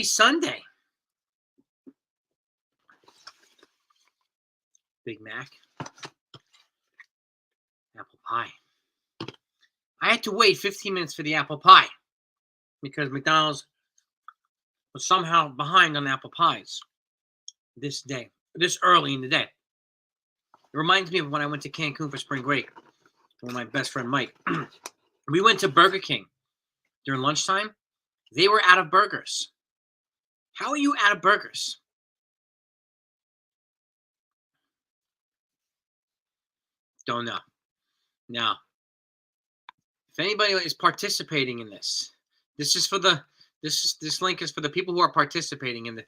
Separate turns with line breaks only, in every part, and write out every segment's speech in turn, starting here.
Happy Sunday. Big Mac. Apple pie. I had to wait 15 minutes for the apple pie because McDonald's was somehow behind on apple pies this early in the day. It reminds me of when I went to Cancun for spring break with my best friend Mike. We went to Burger King during lunchtime. They were out of burgers. How are you out of burgers? Don't know. Now, if anybody is participating in this, this link is for the people who are participating in the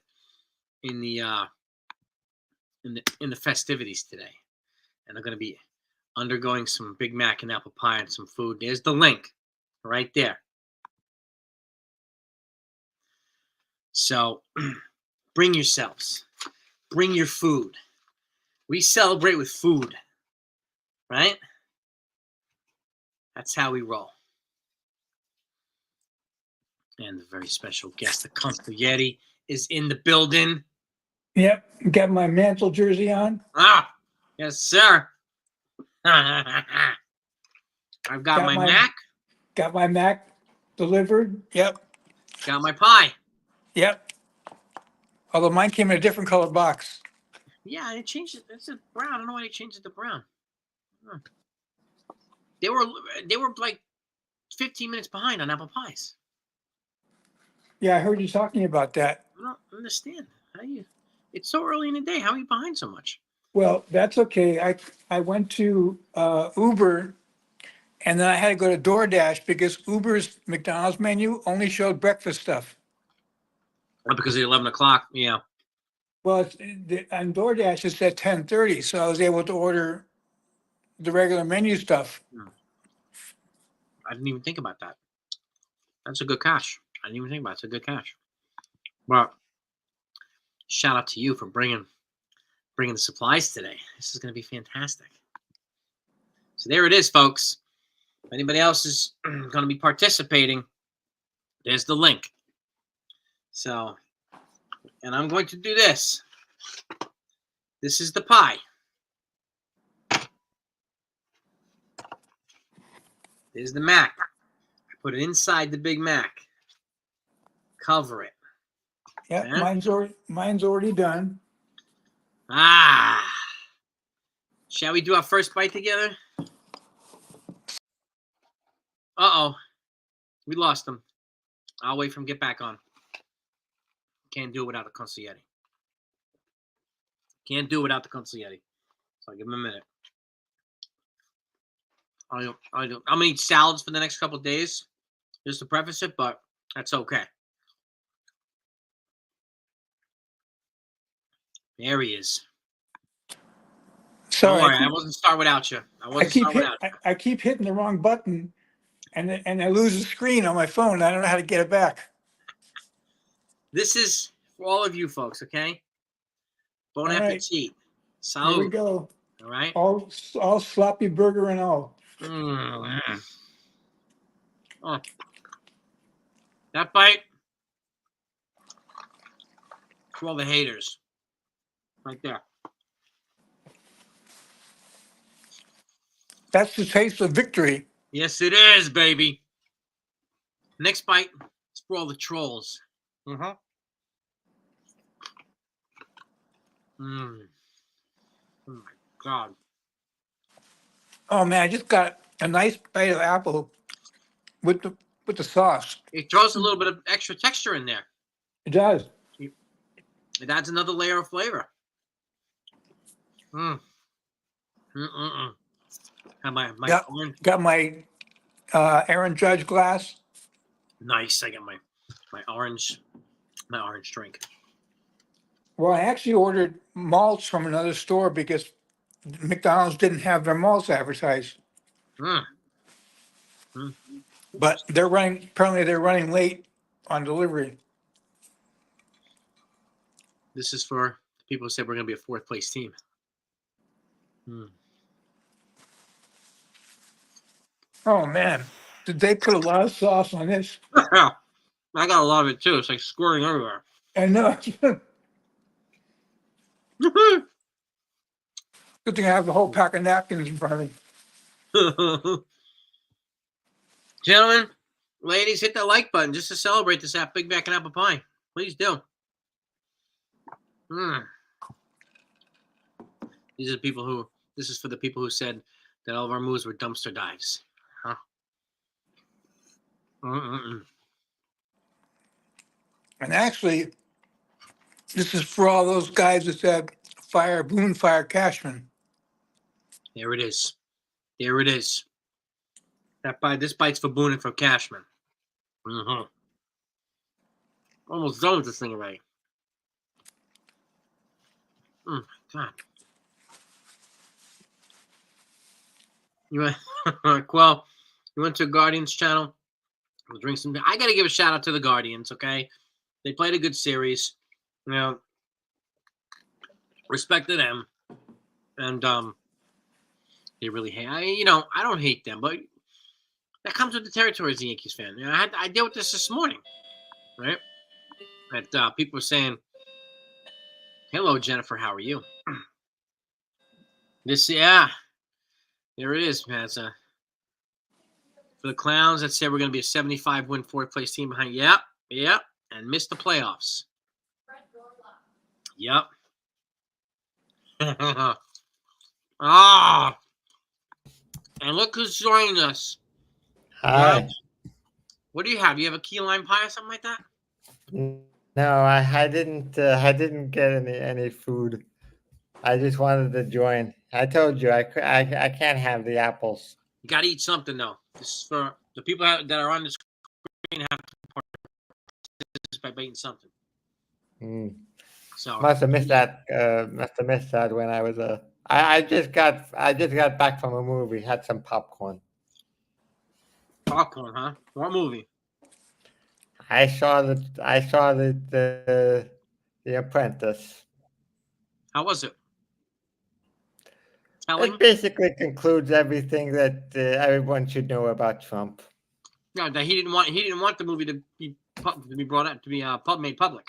festivities today, and they're going to be undergoing some Big Mac and apple pie and some food. There's the link right there. So bring yourselves. Bring your food. We celebrate with food, right? That's how we roll. And the very special guest, the Consigliere, is in the building.
Yep, got my mantle jersey on.
Ah, yes, sir. I've got my Mac.
Got my Mac delivered. Yep.
Got my pie.
Yep. Although mine came in a different color box.
Yeah, they changed it. It's a brown. I don't know why they changed it to brown. Huh. They were like 15 minutes behind on apple pies.
Yeah, I heard you talking about that.
I don't understand. It's so early in the day. How are you behind so much?
Well, that's okay. I went to Uber, and then I had to go to DoorDash because Uber's McDonald's menu only showed breakfast stuff.
Oh, because at 11 o'clock, yeah.
Well, on DoorDash it's at 10:30, so I was able to order the regular menu stuff.
I didn't even think about that. That's a good cash. I didn't even think about it. It's a good cash. But shout out to you for bringing the supplies today. This is going to be fantastic. So there it is, folks. If anybody else is going to be participating, there's the link. So, and I'm going to do this. This is the pie. There's the Mac. I put it inside the Big Mac. Cover it.
Yeah, mine's already done.
Ah. Shall we do our first bite together? Uh-oh. We lost him. I'll wait for him to get back on. Can't do it without the Consigliere. Can't do it without the Consigliere. So I'll give him a minute. I'm going to eat salads for the next couple of days, just to preface it, but that's okay. There he is.
Sorry,
don't worry, I wasn't start without you.
I keep hitting the wrong button, and I lose the screen on my phone. I don't know how to get it back.
This is for all of you folks, okay? Bon appetit. Salud.
Here we go.
All right.
All sloppy burger and all.
Oh, that bite for all the haters, right there.
That's the taste of victory.
Yes, it is, baby. Next bite is for all the trolls. Oh my God.
Oh man, I just got a nice bite of apple with the sauce.
It throws a little bit of extra texture in there.
It does.
It adds another layer of flavor.
Got my Aaron Judge glass.
Nice. I got my orange drink.
Well, I actually ordered malts from another store because McDonald's didn't have their malts advertised. But apparently they're running late on delivery.
This is for people who said we're going to be a fourth place team.
Oh man, did they put a lot of sauce on this?
I got a lot of it too. It's like squirting everywhere.
I know. Good thing I have the whole pack of napkins in front of me.
Gentlemen, ladies, hit that like button just to celebrate this Big Mac and apple pie. Please do. These are the people who. This is for the people who said that all of our moves were dumpster dives. Huh?
And actually, this is for all those guys that said fire Boone, fire Cashman.
There it is. There it is. This bite's for Boone and for Cashman. Almost done with this thing already. God. You went, well, you went to Guardians channel. We'll drink some. I got to give a shout out to the Guardians, okay? They played a good series. You know, respect to them. And they really hate. I don't hate them, but that comes with the territory as a Yankees fan. You know, I dealt with this morning, right? That people were saying, "Hello, Jennifer. How are you?" There it is, man. For the Clowns that said we're going to be a 75-win fourth-place team behind. Yep, and missed the playoffs. Yep. And look who's joining us.
Hi.
Well, what do you have? You have a key lime pie or something like that?
No, I didn't get any food. I just wanted to join. I told you I can't have the apples.
You got to eat something though. This is for the people that are on the screen have to participate by eating something. So
Must have missed that. Must have missed that when I was I just got back from a movie. Had some popcorn.
Popcorn, huh? What movie?
I saw the Apprentice.
How was it? Telling?
It basically concludes everything that everyone should know about Trump.
Yeah, that he didn't want the movie to be brought up to be made public.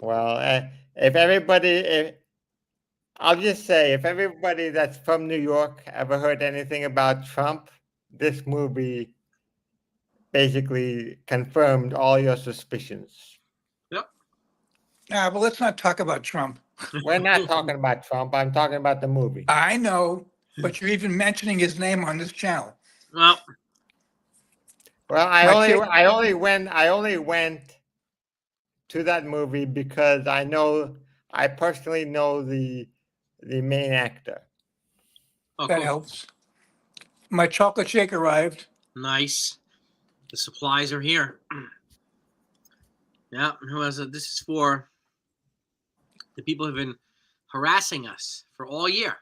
Well, I'll just say, if everybody that's from New York ever heard anything about Trump, this movie basically confirmed all your suspicions.
Yep.
But let's not talk about Trump.
We're not talking about Trump. I'm talking about the movie.
I know, but you're even mentioning his name on this channel.
Well,
I only went to that movie because I personally know the main actor.
oh,
That
cool.
helps. My chocolate shake arrived.
Nice. The supplies are here. Yeah. Who has it? This is for the people who've been harassing us for all year.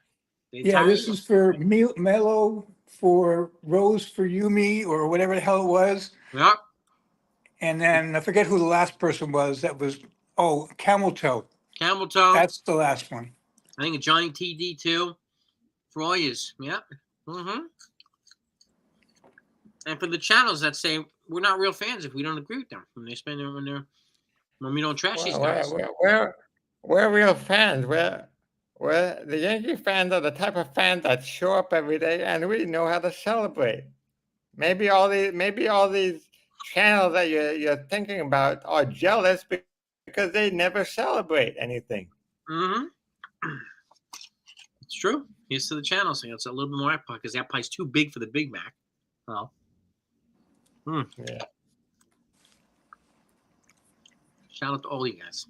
Yeah, this is for Mellow, for Rose, for Yumi, or whatever the hell it was.
Yeah.
And then I forget who the last person was. That was, Camel Toe.
Camel Toe.
That's the last one.
I think Johnny TD too. For all yous. Yeah. And for the channels that say we're not real fans if we don't agree with them when we don't trash these guys.
We're real fans. We're the Yankee fans are the type of fans that show up every day and we know how to celebrate. Maybe all these channels that you're thinking about are jealous because they never celebrate anything.
It's true. Here's to the channel, so it's a little bit more apple because that pie's too big for the Big Mac. Well.
Yeah.
Shout out to all you guys.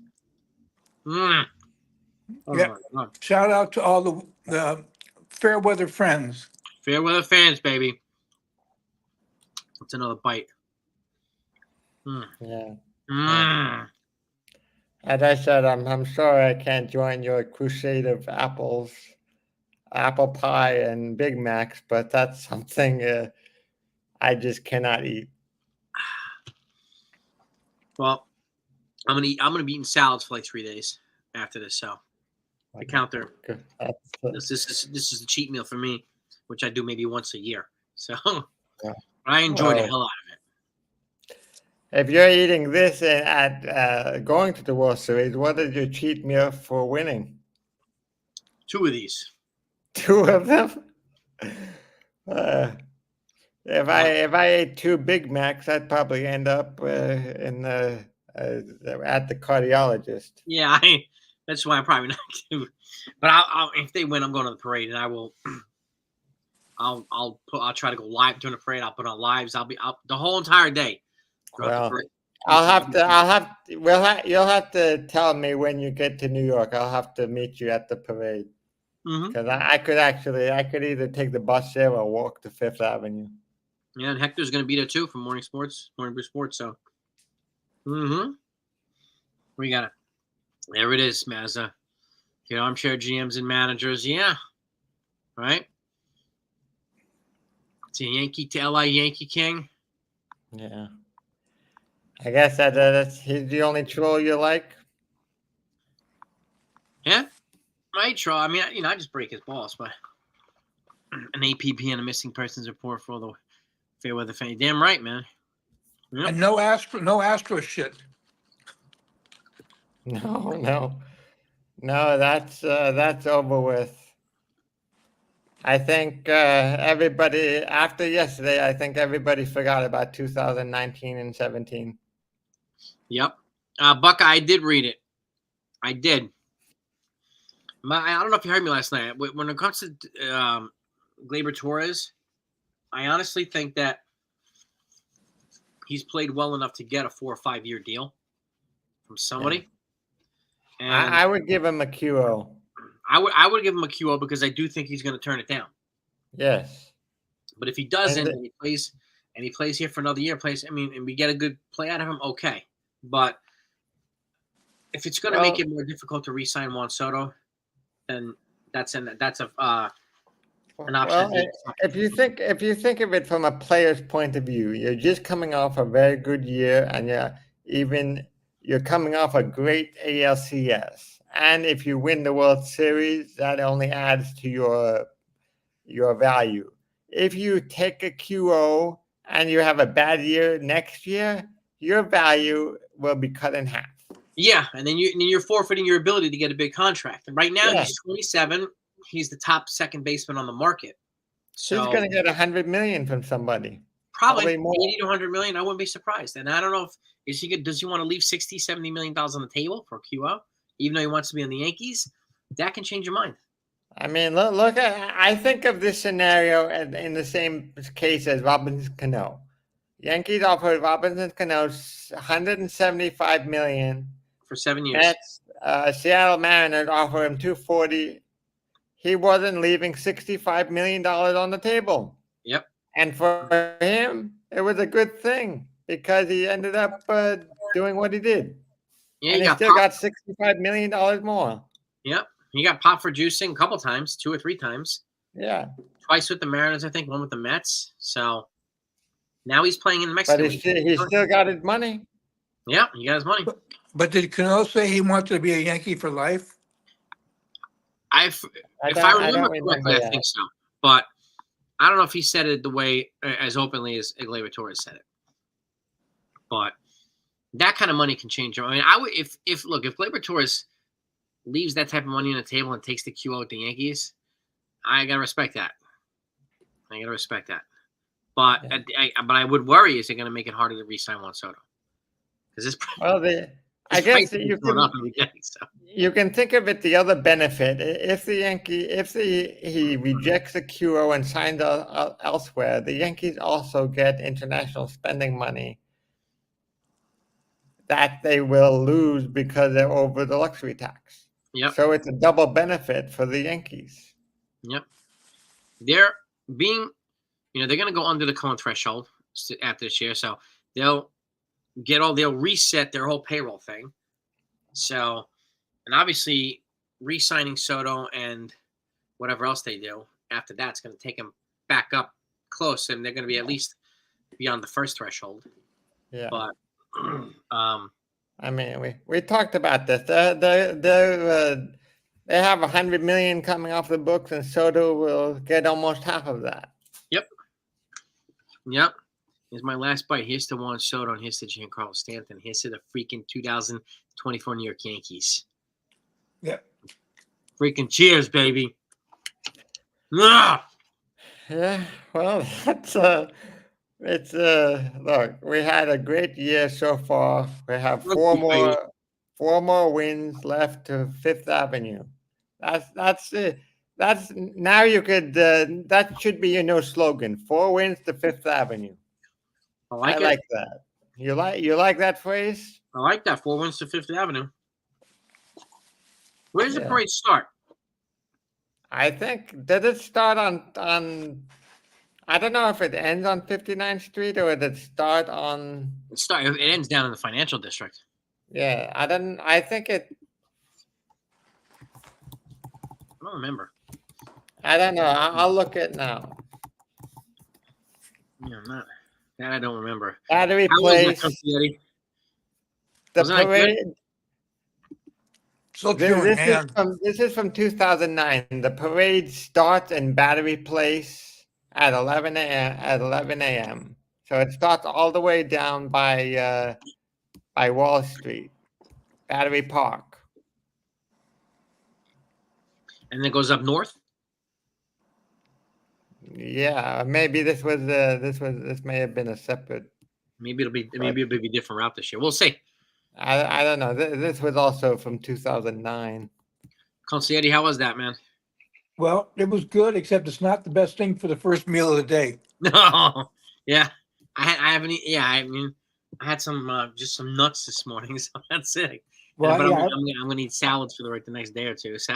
Shout out to all the fair weather friends.
Fair weather fans, baby. That's another bite.
Yeah. As I said, I'm sorry I can't join your crusade of apple pie and Big Macs, but that's something I just cannot eat.
Well, I'm gonna be eating salads for like 3 days after this, so the counter. This is a cheat meal for me, which I do maybe once a year. So I enjoy the hell out of it.
if you're eating this at going to the World Series, what is your cheat meal for winning?
2 of these.
2 of them. If I ate 2 Big Macs, I'd probably end up at the cardiologist.
Yeah, that's why I'm probably not too. But I'll if they win, I'm going to the parade, and I will. I'll try to go live during the parade. I'll put on lives. I'll be out the whole entire day.
Well, you'll have to tell me when you get to New York. I'll have to meet you at the parade because I could either take the bus there or walk to Fifth Avenue.
Yeah, and Hector's going to be there too from Morning Brew Sports. So, we got it. There it is, Mazza. Armchair GMs and managers. Yeah, right. It's a Yankee to LA Yankee King.
Yeah, I guess that's he's the only troll you like.
Yeah, I troll. I mean, I just break his balls, but an APP and a missing persons report for all the fair weather fan. Damn right, man.
Yep. And no Astro shit.
No, that's over with. I think everybody after yesterday. I think everybody forgot about 2019 and 17.
Yep, Buckeye. I did read it. I did. I don't know if you heard me last night. When it comes to Gleyber Torres, I honestly think that he's played well enough to get a 4 or 5 year deal from somebody.
Yeah. And I would give him a QO.
I would give him a QO because I do think he's going to turn it down.
Yes.
But if he doesn't, and he plays here for another year, and we get a good play out of him, okay. But if it's going to make it more difficult to re-sign Juan Soto, then that's an option.
Well, if you think of it from a player's point of view, you're just coming off a very good year, and you're coming off a great ALCS. And if you win the World Series, that only adds to your value. If you take a QO and you have a bad year next year, your value will be cut in half.
Yeah, and then you're forfeiting your ability to get a big contract. And right now he's 27. He's the top second baseman on the market. So
he's going to get $100 million from somebody.
Probably more. 80 to 100 million. I wouldn't be surprised. And I don't know does he want to leave 60, 70 million dollars on the table for QO, even though he wants to be on the Yankees? That can change your mind.
I mean, look. I think of this scenario in the same case as Robinson Cano. Yankees offered Robinson Cano $175 million
for 7 years.
Seattle Mariners offered him $240. He wasn't leaving $65 million on the table.
Yep.
And for him, it was a good thing because he ended up doing what he did. Yeah, and he still got $65 million more.
Yep. He got popped for juicing a couple times, 2 or 3 times.
Yeah.
Twice with the Mariners, I think, 1 with the Mets. So now he's playing in the Mexican
League. But he still got his money.
Yeah, he got his money.
But did Cano say he wanted to be a Yankee for life?
If I remember correctly, I think so. But I don't know if he said it the way as openly as Gleyber Torres said it. But that kind of money can change. I mean, I would if Gleyber Torres leaves that type of money on the table and takes the QO with the Yankees, I gotta respect that. But I would worry: is it going to make it harder to re-sign Juan Soto? Because
I guess you can think of it the other benefit. If he rejects the QO and signs elsewhere, the Yankees also get international spending money that they will lose because they're over the luxury tax.
Yep.
So it's a double benefit for the Yankees.
Yep. They're being, they're going to go under the Cohen threshold after this year, so they'll reset their whole payroll thing. So, and obviously, re-signing Soto and whatever else they do after that's going to take them back up close, and they're going to be at least beyond the first threshold.
Yeah.
But
I mean, we talked about this. They have $100 million coming off the books, and Soto will get almost half of that.
Yep. Here's my last bite. Here's to Juan Soto and here's to Giancarlo Stanton. Here's to the freaking 2024 New York Yankees.
Yeah.
Freaking cheers, baby. Ah!
Yeah, well, it's look, we had a great year so far. We have four more wins left to Fifth Avenue. That's it. That's now you could that should be your new slogan. 4 wins to Fifth Avenue.
I
I
like it.
like that. You like that phrase?
I like that. 4 wins to Fifth Avenue. Where does the
Yeah.
parade start?
I think did it start on I don't know if it ends on 59th Street or did it start on
It ends down in the financial district.
yeah, I think it
I don't remember.
I don't know. I'll look it now.
Yeah, that I don't remember.
Battery
How was that,
Place,
Consigliere?
the
Wasn't that good?
parade.
Still chewing, man.
This is from 2009. The parade starts in Battery Place at 11 a.m. So it starts all the way down by Wall Street, Battery Park.
And then it goes up north.
Yeah, maybe this may have been a separate.
Maybe it'll be a different route this year. We'll see.
I don't know. This was also from 2009.
Consigliere, how was that, man?
Well, it was good, except it's not the best thing for the first meal of the day.
No. Yeah. I haven't. Yeah. I mean, I had some just some nuts this morning, so that's it.
Well,
But
yeah,
I'm gonna eat salads for the next day or two. So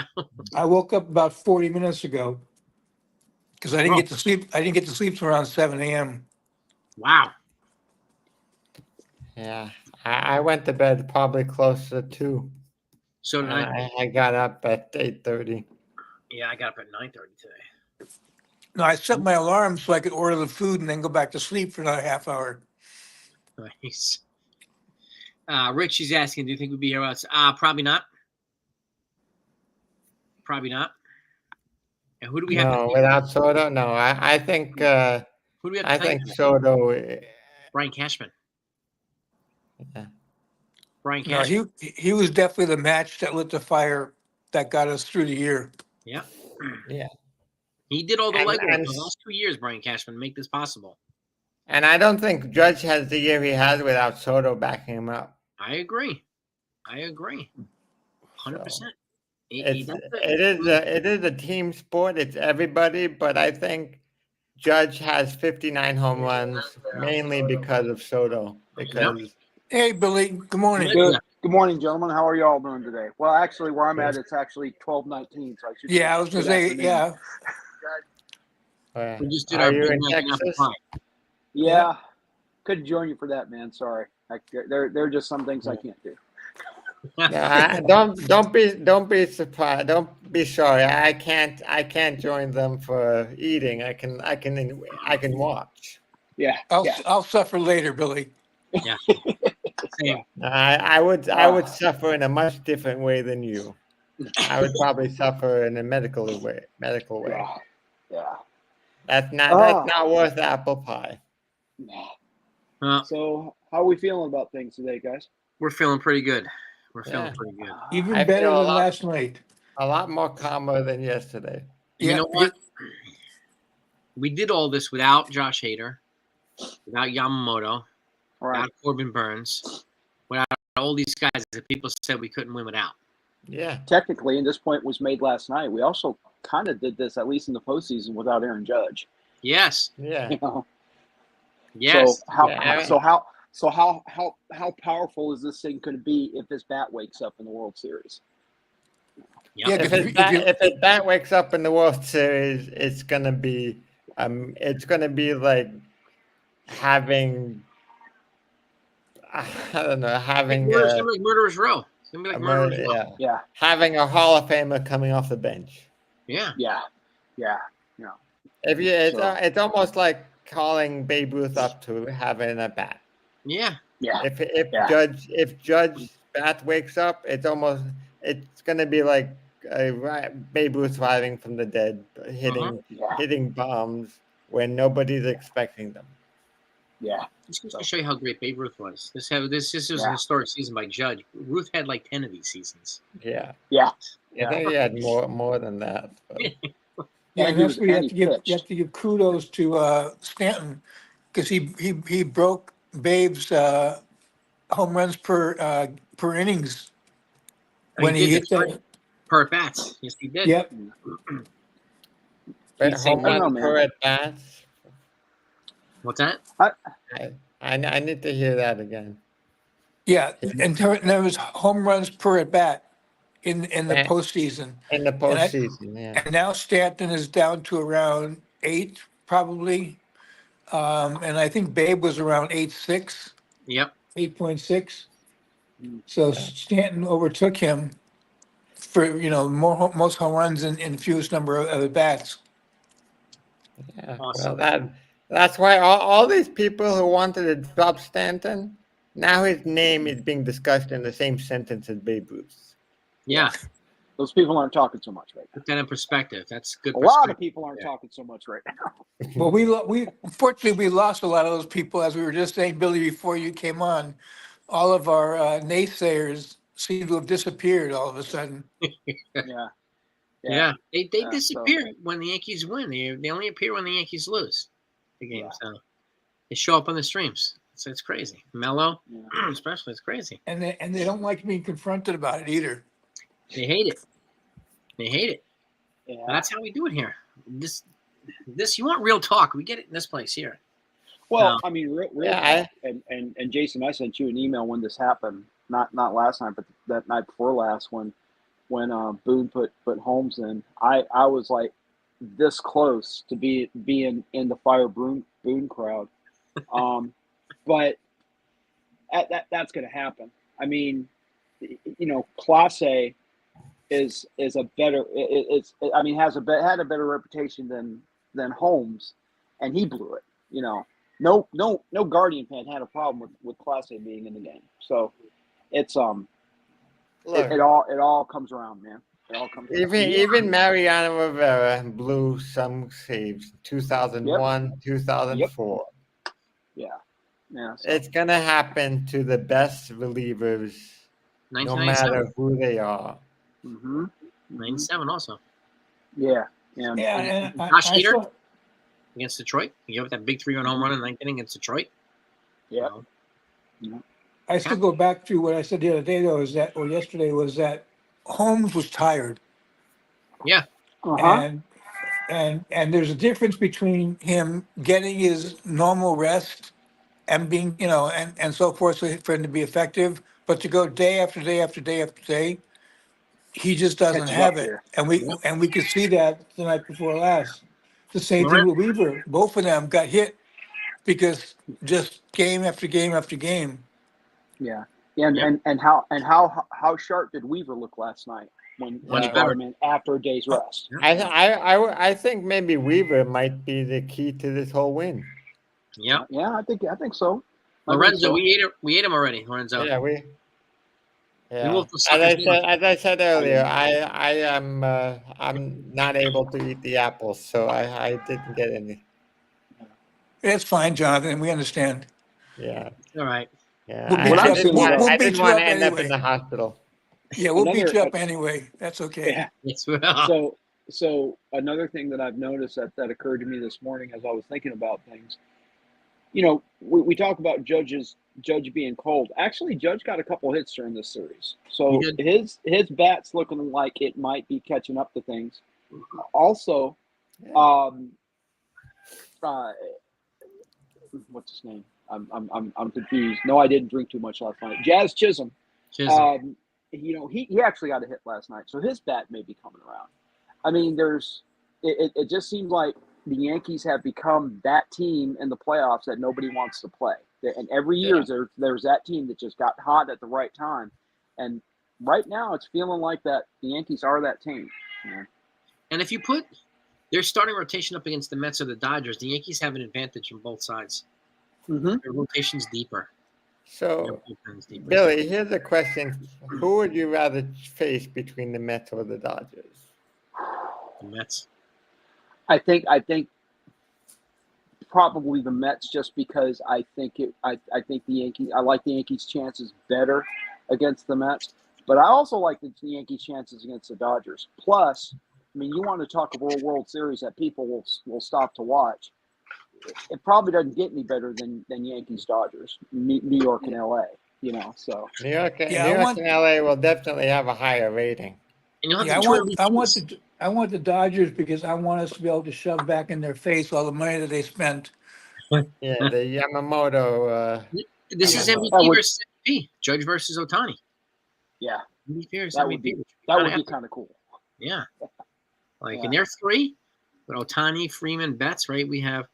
I woke up about 40 minutes ago because I didn't get to sleep. I didn't get to sleep till around 7 a.m.
wow.
Yeah, I went to bed probably close to 2.
So did I.
I got up at 8:30.
Yeah, I got up at 9:30 today.
No, I set my alarm so I could order the food and then go back to sleep for another half hour.
Nice. Rich, she's asking, do you think we'd be here else? Probably not. Probably not. And who do we have?
No, without Soto, no. I think
Who do we have?
I think Soto.
Brian Cashman.
Yeah.
Brian
No,
Cashman.
he was definitely the match that lit the fire that got us through the year.
Yeah.
Yeah.
He did all the legwork
And-
the last 2 years, Brian Cashman, to make this possible.
And I don't think Judge has the year he has without Soto backing him up.
I agree. 100%.
So, it is a team sport. It's everybody, but I think Judge has 59 home runs mainly because of Soto. Because
Hey, Billy. Good morning.
Good morning, gentlemen. How are you all doing today? Well, actually, where I'm at, it's actually 12:19, so I should.
Yeah, I was gonna say, yeah.
We just did
are
our
you
Big
in
Mac and apple
Texas?
pie.
Yeah, couldn't join you for that, man. Sorry. There are just some things I can't do.
Don't be surprised. Don't be sorry. I can't join them for eating. I can watch.
Yeah.
I'll suffer later, Billy.
Yeah. Same.
I would suffer in a much different way than you. I would probably suffer in a medical way.
Yeah.
That's not worth apple pie.
So, how are we feeling about things today, guys?
We're feeling pretty good. We're feeling
Yeah.
pretty good.
Even
I
better
feel
than
a lot-
last night.
A lot more calmer than yesterday.
You know what? We did all this without Josh Hader, without Yamamoto,
All right.
without Corbin Burns, without all these guys that people said we couldn't win without.
Yeah.
Technically, and this point was made last night, we also kind of did this, at least in the postseason, without Aaron Judge.
Yes.
Yeah.
You know?
Yes.
So how powerful is this thing going to be if this bat wakes up in the World Series?
Yep.
Yeah,
If it bat wakes up in the World Series, it's gonna be like having I don't know, having
It's gonna be like Murderer's Row. It's gonna be like Murderer's Row.
Yeah.
having a Hall of Famer coming off the bench.
Yeah.
It's almost like calling Babe Ruth up to having a bat.
Yeah.
Yeah.
If Judge bat wakes up, it's gonna be like Babe Ruth rising from the dead, hitting bombs when nobody's expecting them.
Yeah.
This goes to show you how great Babe Ruth was. This was a
Yeah.
historic season by Judge. Ruth had like 10 of these seasons.
Yeah.
Yeah.
I think he had more than that. But.
Yeah,
And
and
he
that's
was-
where you
and
have to
he
give
pitched.
kudos to Stanton because he broke Babe's home runs per innings when
he
he
did
hit that.
per at bats. Yes, he did.
Yep.
But
He'd say,
home
I don't
run
know,
per
man.
at bats.
what's that?
I need to hear that again.
Yeah, and there was home runs per at bat in the
Yeah.
postseason.
In the
I-
postseason, yeah.
And now Stanton is down to around 8, probably. And I think Babe was around 8.6,
Yep.
8.6.
Mm.
So Stanton overtook him for, most home runs and fewest number of at bats.
Yeah.
Awesome.
Well, that's why all these people who wanted to drop Stanton, now his name is being discussed in the same sentence as Babe Ruth.
Yeah.
Those people aren't talking so much right now.
Put that in perspective. That's good.
A lot of
perspective.
people aren't
Yeah.
talking so much right now.
Well, we unfortunately we lost a lot of those people, as we were just saying, Billy, before you came on. All of our naysayers seem to have disappeared all of a sudden.
Yeah.
Yeah. They
Yeah,
disappear when the Yankees win. They only appear when the Yankees lose the game.
Yeah.
So they show up on the streams. So it's crazy. Mellow,
Yeah.
especially, it's crazy.
And they don't like being confronted about it either.
They hate it. They hate it.
Yeah.
But that's how we do it here. This you want real talk? We get it in this place here.
Well,
No.
I mean, real
Yeah,
talk. And Jason, I sent you an email when this happened. Not last night, but that night before last, when Boone put Holmes in. I was like this close to being in the fire Boone crowd. But that's going to happen. I mean, Class A is a better. Had a better reputation than Holmes, and he blew it. No Guardian fan had a problem with Class A being in the game. So it's
Look,
it all comes around, man. It all comes around.
even Mariano Rivera blew some saves. 2001, 2004.
Yeah. So,
It's gonna happen to the best relievers, no
1997.
matter who they are.
mm-hmm.
97 also.
Yeah.
Yeah,
And
and
Josh
I
Hader?
saw,
Against Detroit. You gave up that big 3-run home run in the ninth inning against Detroit.
yeah.
I still go back to what I said the other day, though, yesterday, was that Holmes was tired.
Yeah.
Uh-huh.
And there's a difference between him getting his normal rest and being, and so forth, so for him to be effective, but to go day after day after day after day, he just doesn't
Catches
have
up
it.
here.
And we could see that the night before last. The same
Loren-
thing with Weaver. Both of them got hit because just game after game after game.
Yeah. And
Yep.
and how sharp did Weaver look last night when
Much
he
better.
brought him in after a day's rest?
I think maybe Weaver might be the key to this whole win.
Yep.
Yeah, I think so. I think
Lorenzo,
so.
we ate him already. Lorenzo.
Yeah,
We
yeah.
wolfed the suckers in.
As I said earlier, I am I'm not able to eat the apples, so I didn't get any.
It's fine, Jonathan. We understand.
Yeah,
All right.
yeah.
We'll beat you
I
up.
didn't
We'll-
want
we'll
I
beat
didn't
you
want
up
to end up
anyway.
in the hospital.
Yeah, we'll beat you
Another-
up anyway. That's okay.
Yeah.
Yes, we are.
So another thing that I've noticed that occurred to me this morning as I was thinking about things, we talk about Judge being cold. Actually, Judge got a couple hits during this series, so
He
his bat's looking like it might be catching up to things. Also,
Yeah.
What's his name? I'm confused. No, I didn't drink too much last night. Jazz Chisholm.
Chisholm.
He actually got a hit last night, so his bat may be coming around. I mean, it just seems like the Yankees have become that team in the playoffs that nobody wants to play. And every year there's that team that just got hot at the right time. And right now it's feeling like that the Yankees are that team. Yeah.
And if you put their starting rotation up against the Mets or the Dodgers, the Yankees have an advantage on both sides.
Mm-hmm.
Their rotation's deeper.
So,
Their bullpen's deeper.
Billy, here's a question: who would you rather face between the Mets or the Dodgers?
The Mets.
I think probably the Mets just because I think the Yankees. I like the Yankees' chances better against the Mets, but I also like the Yankees' chances against the Dodgers. Plus, I mean, you want to talk about a World Series that people will stop to watch. It probably doesn't get any better than Yankees Dodgers, New York and LA. So
New York,
Yeah,
New York and LA will definitely have a higher rating.
And you'll have
Yeah,
the Twins.
I want the Dodgers because I want us to be able to shove back in their face all the money that they spent.
Yeah, the Yamamoto.
This is
Yamamoto.
MVP versus MVP. Judge versus Otani.
yeah,
MVP versus
that
MVP.
would be
which
kind
kinda
of cool.
Yeah. Like,
Yeah.
and they're three, but Otani, Freeman, Betts, right? We have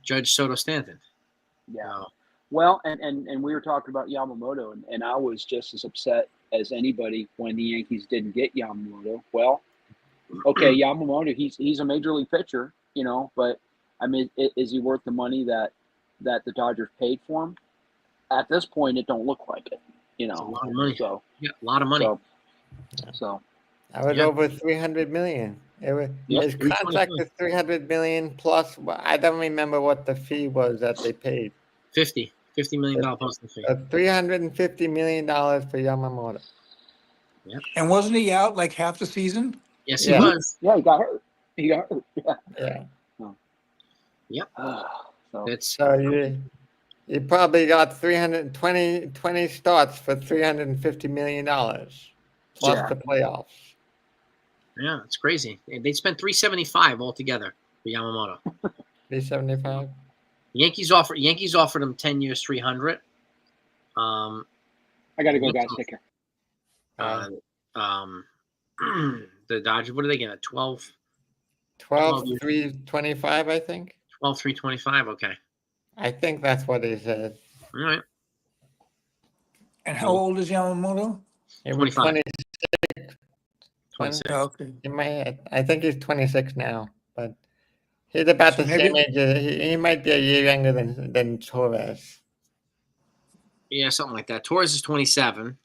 Judge, Soto, Stanton.
Yeah.
So,
Well, and we were talking about Yamamoto, and I was just as upset as anybody when the Yankees didn't get Yamamoto. Well, okay, Yamamoto, he's a major league pitcher, but I mean, is he worth the money that the Dodgers paid for him? At this point, it don't look like it,
it's a lot of money.
So
Yeah, a lot of money.
So
That was over $300 million. His contract was $300 million plus. I don't remember what the fee was that they paid.
$50 million posting fee.
$350 million for Yamamoto.
Yep.
And wasn't he out like half the season?
Yes,
Yeah.
he was.
yeah, he got hurt.
Yeah.
Yep.
So
You probably got 20 starts for $350 million plus the playoffs.
Yeah, it's crazy. They spent $375 altogether for Yamamoto.
$375.
Yankees offered him 10 years, $300.
I gotta go, guys. Take care.
The Dodgers, what do they get? 12,
325, I think.
325. Okay.
I think that's what he said.
All right.
And how old is Yamamoto?
It was
25.
26.
Oh, okay.
In my head, I think he's 26 now, but he's about the same age. He might be a year younger than Torres.
Yeah, something like that. Torres is 27.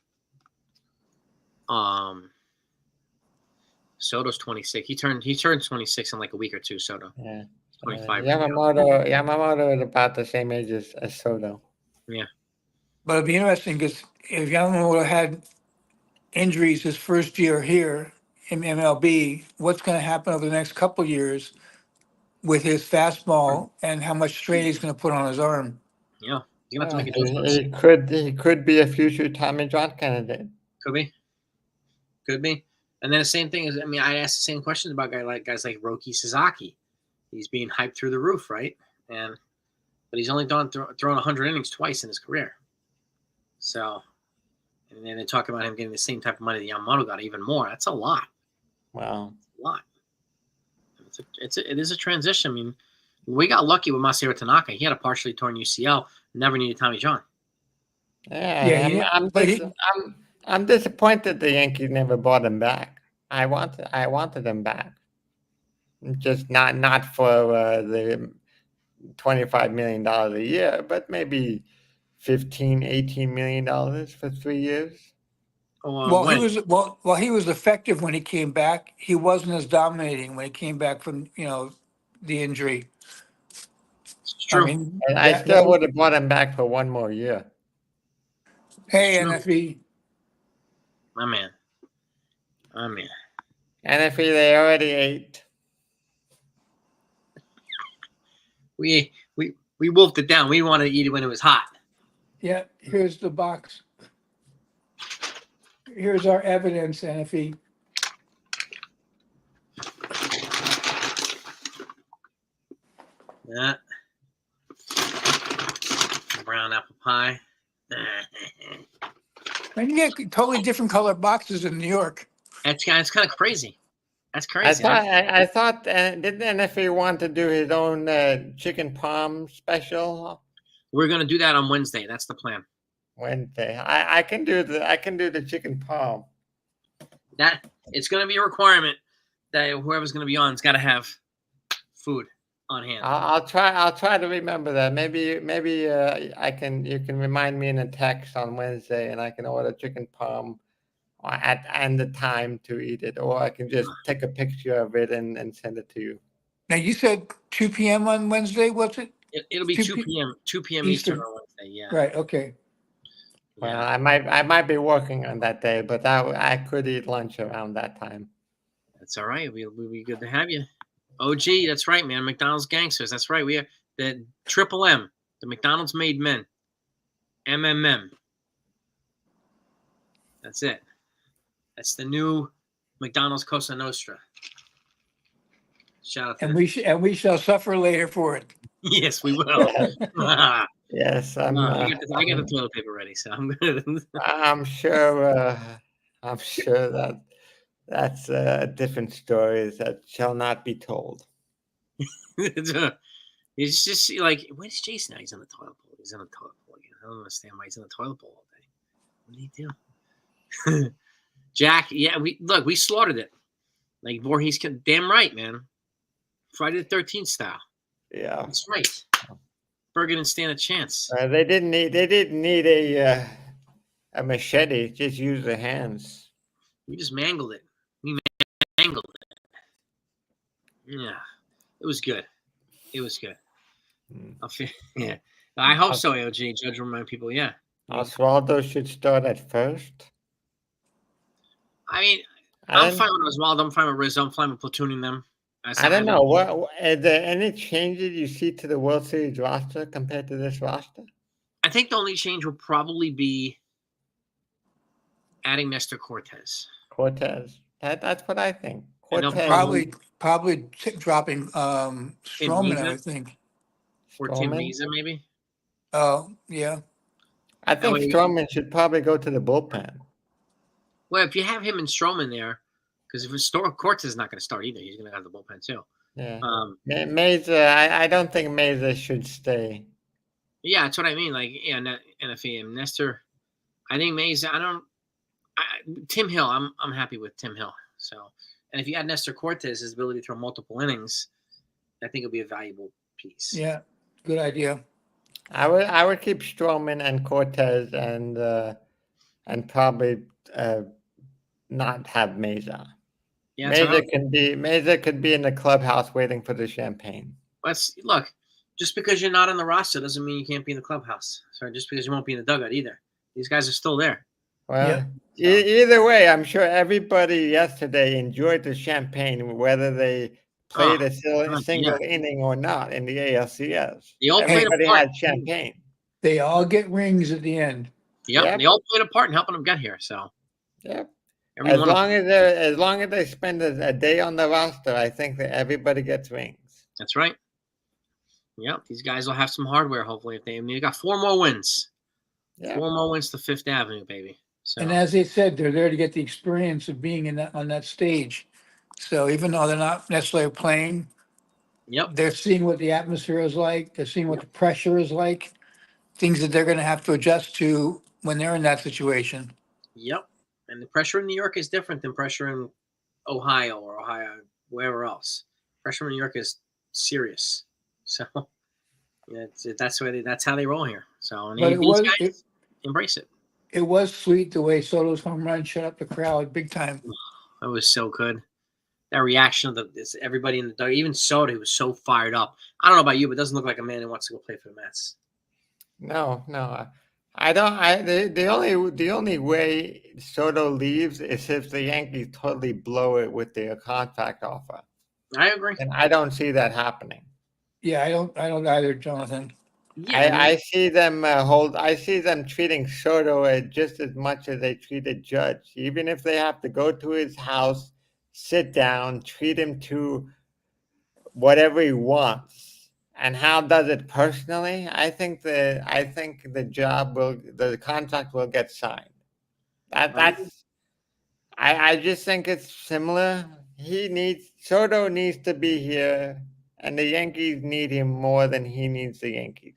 Soto's 26. He turned 26 in like a week or two. Soto.
Yeah.
25.
Yamamoto is about the same age as Soto.
Yeah.
But it'd be interesting because if Yamamoto had injuries his first year here in MLB, what's going to happen over the next couple of years with his fastball and how much strain he's going to put on his arm?
Yeah. You're gonna have to make a
He could be a future Tommy John candidate.
Could be. And then the same thing is, I mean, I asked the same questions about guys like Roki Sasaki. He's being hyped through the roof, right? But he's only thrown 100 innings twice in his career. So, and then they talk about him getting the same type of money that Yamamoto got, even more. That's a lot.
Wow.
A lot. It is a transition. I mean, we got lucky with Masahiro Tanaka. He had a partially torn UCL. Never needed Tommy John.
Yeah, I'm disappointed the Yankees never bought him back. I wanted him back. Just not for the $25 million a year, but maybe $15-18 million for 3 years.
Well, he was effective when he came back. He wasn't as dominating when he came back from the injury.
It's true.
I mean,
And I still would have bought him back for one more year.
Hey, NFE.
My man.
NFE, they already ate.
We wolfed it down. We wanted to eat it when it was hot.
Yeah, here's the box. Here's our evidence, NFE.
Yeah. Brown apple pie.
And you get totally different color boxes in New York.
It's kind of crazy. That's crazy.
I thought didn't NFE want to do his own chicken palm special?
We're gonna do that on Wednesday. That's the plan.
Wednesday. I can do the chicken palm.
That it's gonna be a requirement that whoever's gonna be on has got to have food on hand.
I'll try to remember that. Maybe you can remind me in a text on Wednesday, and I can order chicken palm and the time to eat it, or I can just take a picture of it and send it to you.
Now, you said 2 p.m. on Wednesday, what's it?
It'll be 2 p.m. 2 p.m. Eastern
Eastern.
on Wednesday. Yeah.
Right. Okay.
Well,
Yeah.
I might be working on that day, but I could eat lunch around that time.
That's all right. We'll be good to have you. OG, that's right, man. McDonald's gangsters. That's right. We are the Triple M, the McDonald's made men. MMM. That's it. That's the new McDonald's Cosa Nostra. Shout out to
And we shall suffer later for it.
Yes, we will.
Yes,
I got the toilet paper ready, so I'm good.
I'm sure. I'm sure that that's a different story that shall not be told.
It's just like, where's Jason now? He's on the toilet bowl. He's on the toilet bowl again. I don't understand why he's on the toilet bowl all day. What did he do? Jack, yeah, we slaughtered it. Like Voorhees, damn right, man. Friday the 13th style.
Yeah,
That's right. Bergen didn't stand a chance.
they didn't need a machete. Just use their hands.
We just mangled it. We mangled it. Yeah, it was good. It was good. Yeah, I hope so. AOG, Judge, remind people. Yeah,
Oswaldo should start at first.
I mean, I'm fine with Oswaldo. I'm fine with Rizzo. I'm fine with platooning them.
I don't know. What are there any changes you see to the World Series roster compared to this roster?
I think the only change will probably be adding Cortez.
That's what I think.
And they'll
Cortez,
Probably dropping Stroman, I would think.
Or Tim Meza, maybe.
Oh, yeah.
I think Stroman should probably go to the bullpen.
Well, if you have him and Stroman there, because if Cortez is not going to start either, he's going to have the bullpen too.
Yeah. Meza, I don't think Meza should stay.
Yeah, that's what I mean. Like, yeah, and if he and Nestor, I think Meza. Tim Hill. I'm happy with Tim Hill. So, and if you add Nestor Cortez, his ability to throw multiple innings, I think it'll be a valuable piece.
Yeah, good idea.
I would keep Stroman and Cortez and probably not have Meza.
Yeah,
Meza could be in the clubhouse waiting for the champagne.
Look, just because you're not on the roster doesn't mean you can't be in the clubhouse. Sorry, just because you won't be in the dugout either. These guys are still there.
Well, either way, I'm sure everybody yesterday enjoyed the champagne, whether they played a single inning or not in the ALCS. Everybody had champagne.
They all get rings at the end.
Yep. They all played a part in helping them get here. So,
yep. As long as they spend a day on the roster, I think that everybody gets rings.
That's right. Yep. These guys will have some hardware. Hopefully, if they got 4 more wins. Yeah. 4 more wins to Fifth Avenue, baby. So.
And as they said, they're there to get the experience of being on that stage. So even though they're not necessarily playing, they're seeing what the atmosphere is like. They're seeing what the pressure is like. Things that they're going to have to adjust to when they're in that situation.
Yep. And the pressure in New York is different than pressure in Ohio or wherever else. Pressure in New York is serious. So that's how they roll here. So these guys embrace it.
It was sweet the way Soto's home run shut up the crowd big time.
That was so good. That reaction of everybody in the dugout, even Soto, was so fired up. I don't know about you, but it doesn't look like a man who wants to go play for the Mets.
No. I don't. The only way Soto leaves is if the Yankees totally blow it with their contract offer.
I agree,
and I don't see that happening.
Yeah, I don't either, Jonathan.
Yeah, I see them I see them treating Soto just as much as they treated Judge. Even if they have to go to his house, sit down, treat him to whatever he wants. And how does it personally? I think the contract will get signed. I just think it's similar. Soto needs to be here, and the Yankees need him more than he needs the Yankees.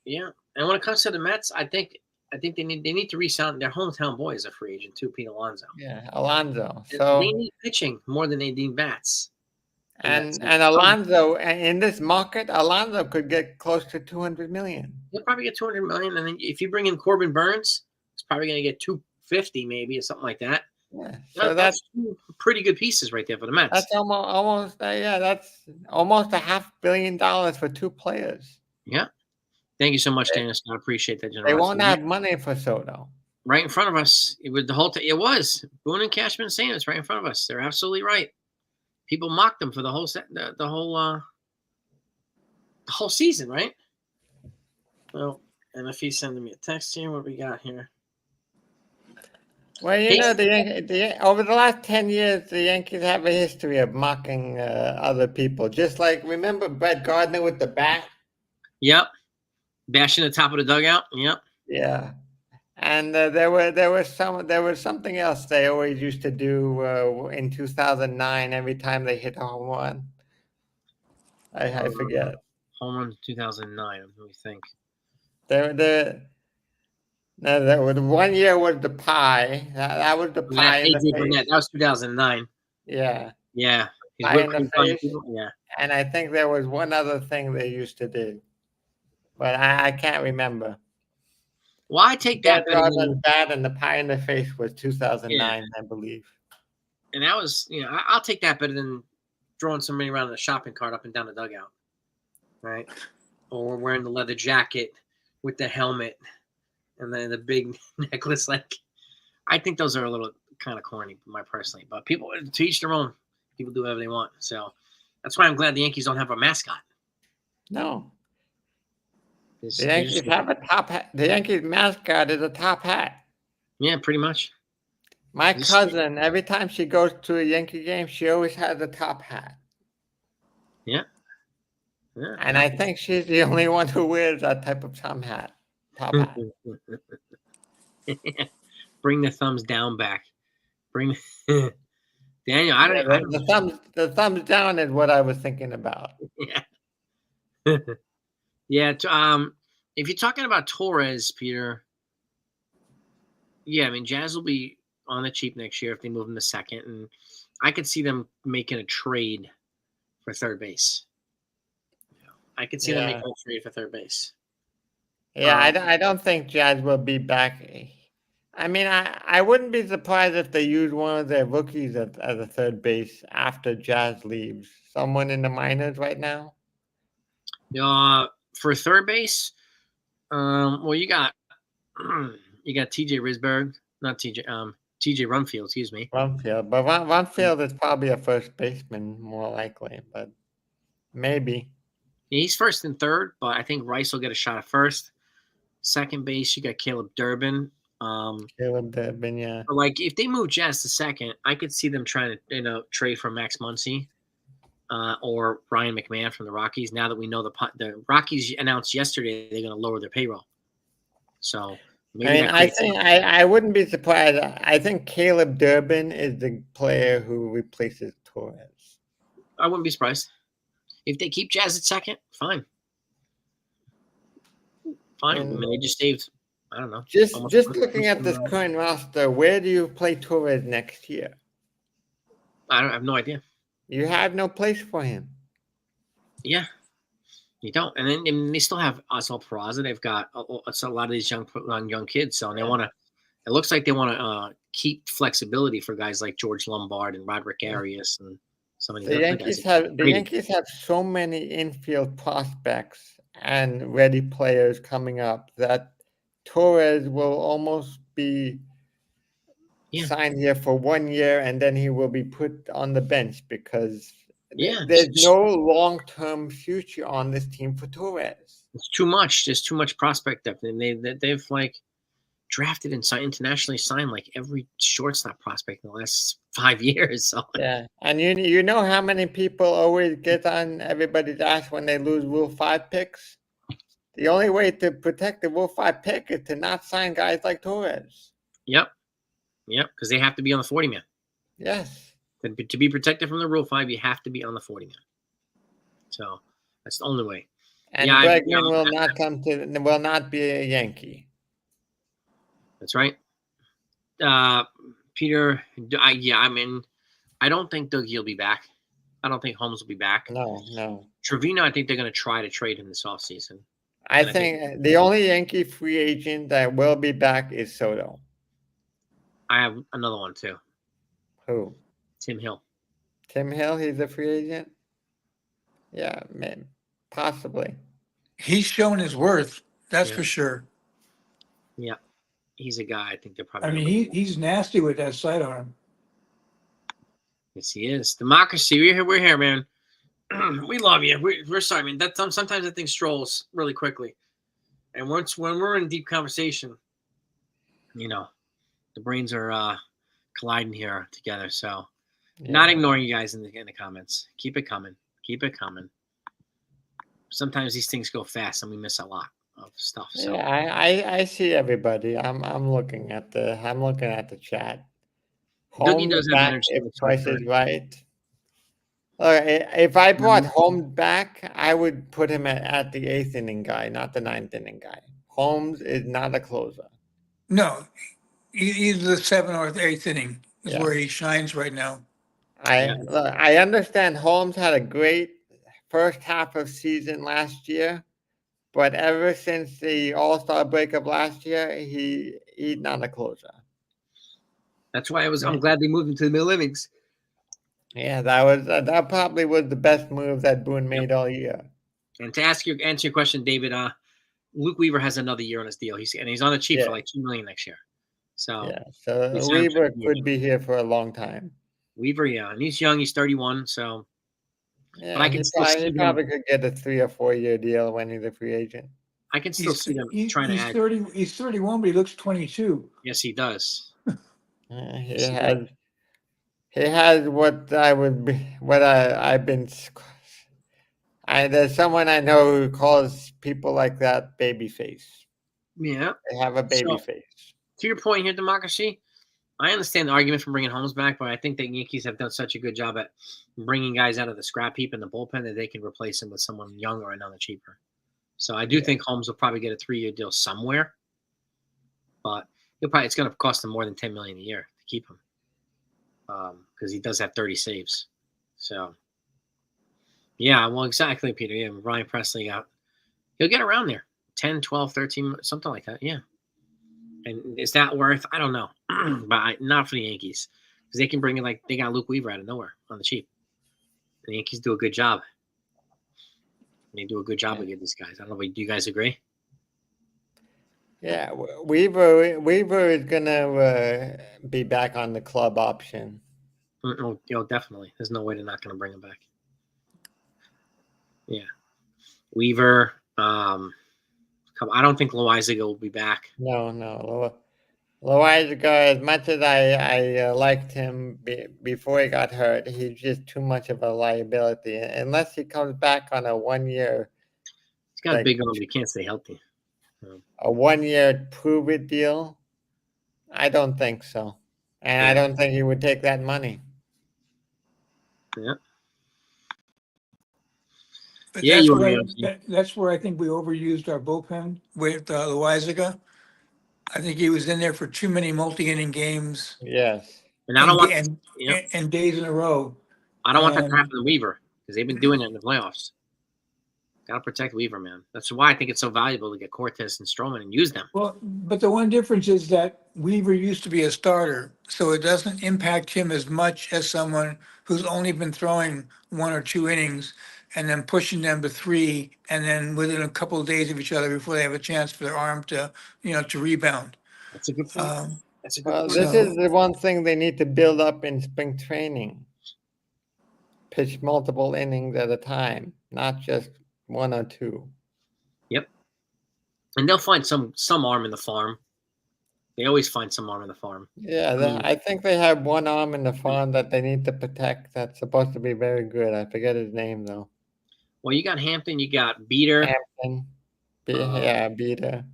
Yeah, and when it comes to the Mets, I think they need to re-sign their hometown boy as a free agent too, Pete Alonso.
Yeah, Alonso.
So they need pitching more than they need bats.
And Alonso, in this market, Alonso could get close to $200 million.
He'll probably get $200 million, and then if you bring in Corbin Burns, it's probably going to get $250 maybe or something like that.
Yeah, so that's
2 pretty good pieces right there for the Mets.
That's almost that's almost $500 million for 2 players.
Yeah. Thank you so much, Dennis. I appreciate that
They
generosity.
won't have money for Soto.
Right in front of us. It was the whole. It was Boone and Cashman saying it's right in front of us. They're absolutely right. People mocked them for the whole the whole season, right? Well, and if he's sending me a text here, what we got here?
Well, you
Hey.
know, over the last 10 years, the Yankees have a history of mocking other people. Just like, remember Brett Gardner with the bat?
Yep. Bashing the top of the dugout. Yep.
Yeah. And there was something else they always used to do in 2009 every time they hit a home run. I forget.
Home run 2009. Let me think.
There was 1 year was the pie. That was the pie in the face.
That was 2009.
Yeah.
Yeah.
Pie in the face.
Yeah.
And I think there was one other thing they used to do, but I can't remember.
Well, I take that better than
bad, and the pie in the face was 2009, I believe.
And that was, I'll take that better than throwing somebody around in a shopping cart up and down the dugout, right? Or wearing the leather jacket with the helmet and then the big necklace. Like, I think those are a little kind of corny, personally. But people, to each their own. People do whatever they want. So that's why I'm glad the Yankees don't have a mascot.
No. The Yankees have a top hat. The Yankees mascot is a top hat.
Yeah, pretty much.
My cousin, every time she goes to a Yankee game, she always has a top hat.
Yeah.
And I think she's the only one who wears that type of top hat.
Bring the thumbs down back. Bring Daniel.
The thumbs down is what I was thinking about.
Yeah. Yeah. If you're talking about Torres, Peter. Yeah, I mean, Jazz will be on the cheap next year if they move him to second, and I could see them making a trade for third base. I could see them making a trade for third base.
Yeah, I don't think Jazz will be back. I mean, I wouldn't be surprised if they use one of their rookies as a third base after Jazz leaves. Someone in the minors right now?
For third base, well, you got TJ Risberg, not TJ, TJ Rumfield, excuse me.
Rumfield, but Rumfield is probably a first baseman more likely, but maybe.
Yeah, he's first and third, but I think Rice will get a shot at first. Second base, you got Caleb Durbin.
Caleb Durbin, yeah.
But like, if they move Jazz to second, I could see them trying to trade for Max Muncy or Ryan McMahon from the Rockies. Now that we know the Rockies announced yesterday they're going to lower their payroll, so maybe
I wouldn't be surprised. I think Caleb Durbin is the player who replaces Torres.
I wouldn't be surprised if they keep Jazz at second. Fine. I mean, they just saved. I don't know.
Just looking at this current roster, where do you play Torres next year?
I have no idea.
You have no place for him.
Yeah, you don't. And then they still have Oswald Peraza. They've got a lot of these young kids. So they want to. It looks like they want to keep flexibility for guys like George Lombard and Roderick Arias and some of these other guys.
The Yankees have so many infield prospects and ready players coming up that Torres will almost be signed here for 1 year, and then he will be put on the bench because there's no long-term future on this team for Torres.
It's too much. There's too much prospect depth, and they've like drafted and internationally signed like every shortstop prospect in the last 5 years. So.
Yeah, and you know how many people always get on everybody's ass when they lose Rule 5 picks? The only way to protect the Rule 5 pick is to not sign guys like Torres.
Yep, because they have to be on the 40-man.
Yes.
To be protected from the Rule 5, you have to be on the 40-man. So that's the only way.
And Bregman will not be a Yankee.
That's right. Peter, I don't think Dougie will be back. I don't think Holmes will be back.
No.
Trevino, I think they're going to try to trade him this offseason.
I think the only Yankee free agent that will be back is Soto.
I have another one, too.
Who?
Tim Hill.
Tim Hill, he's a free agent? Yeah, man, possibly.
He's shown his worth. That's
Yeah.
for sure.
Yeah, he's a guy I think they're probably
I
going
mean,
to bring.
he's nasty with that sidearm.
Yes, he is. Democracy. We're here, man. We love you. We're sorry, man. That sometimes that thing strolls really quickly, and when we're in deep conversation, the brains are colliding here together. So, not ignoring you guys in the comments. Keep it coming. Keep it coming. Sometimes these things go fast, and we miss a lot of stuff. So,
Yeah, I see everybody. I'm looking at the chat.
Dougie
Holmes
does have
back
energy.
if
Looks
Price
good.
is right. If I brought Holmes back, I would put him at the 8th inning guy, not the 9th inning guy. Holmes is not a closer.
No, either the 7th or the 8th inning is
Yeah.
where he shines right now.
I understand Holmes had a great first half of season last year, but ever since the All-Star breakup last year, he's not a closer.
That's why I'm glad they moved him to the middle innings.
Yeah, that probably was the best move that Boone made all year.
And to answer your question, David, Luke Weaver has another year on his deal. He's on the cheap for like $2 million next year. So
so Weaver could be here for a long time.
Weaver, yeah, and he's young. He's 31. So,
yeah,
but I can still see
he
him.
probably could get a 3 or 4 year deal when he's a free agent.
I can still see them trying to add.
30. He's 31, but he looks 22.
Yes, he does.
He has what I would be. What I've been. There's someone I know who calls people like that baby face.
Yeah,
they have a baby face.
To your point here, Democracy, I understand the argument for bringing Holmes back, but I think that Yankees have done such a good job at bringing guys out of the scrap heap in the bullpen that they can replace him with someone younger or another cheaper. So I do think Holmes will probably get a 3-year deal somewhere, but it's going to cost him more than $10 million a year to keep him because he does have 30 saves. So yeah, well, exactly, Peter. Yeah, Ryan Presley he'll get around there, 10, 12, 13, something like that. Yeah. And is that worth? I don't know, but not for the Yankees because they can bring in they got Luke Weaver out of nowhere on the cheap. The Yankees do a good job. They do a good job of getting these guys. I don't know. Do you guys agree?
Yeah, Weaver is gonna be back on the club option.
Definitely. There's no way they're not going to bring him back. Yeah, Weaver. I don't think Loizaga will be back.
No. Loizaga, as much as I liked him before he got hurt, he's just too much of a liability. Unless he comes back on a 1 year.
He's got a big arm, but he can't stay healthy.
A 1 year prove it deal? I don't think so. And I don't think he would take that money.
Yeah.
But
Yeah,
that's where I think we overused our bullpen with Loizaga. I think he was in there for too many multi-inning games.
Yes.
And I don't want
and days in a row.
I don't want that to happen to Weaver because they've been doing it in the playoffs. Got to protect Weaver, man. That's why I think it's so valuable to get Cortez and Stroman and use them.
Well, but the one difference is that Weaver used to be a starter, so it doesn't impact him as much as someone who's only been throwing 1 or 2 innings and then pushing them to 3, and then within a couple of days of each other before they have a chance for their arm to rebound.
That's a good point.
This is the one thing they need to build up in spring training. Pitch multiple innings at a time, not just 1 or 2.
Yep. And they'll find some arm in the farm. They always find some arm in the farm.
Yeah, I think they have one arm in the farm that they need to protect. That's supposed to be very good. I forget his name though.
Well, you got Hampton, you got Beater.
Beater.